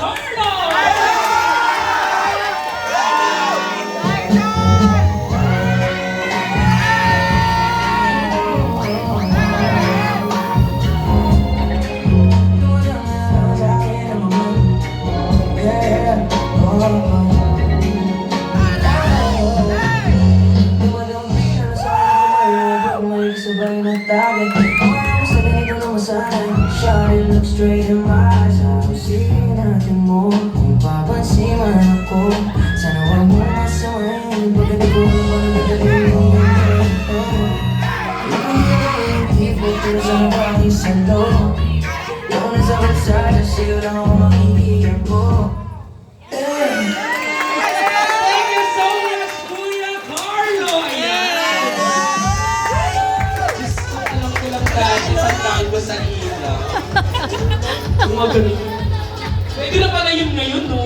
Carlo! Shawty, look straight in my eyes. Ako sige natin mo. Kung papansin man ako, sana huwag mo masamahin. Pagkali ko lang ba nagdadali mo? Hindi po pero sa maraming salo. Ikaw na sa kalsada, sigaw lang ako makikiyan ko. Thank you so much, Kuya Carlo! Ayan! Diyos ko, alam ko lang dati sa tango sa ilaw. Gumagano. Pwede na pala yun ngayon, no?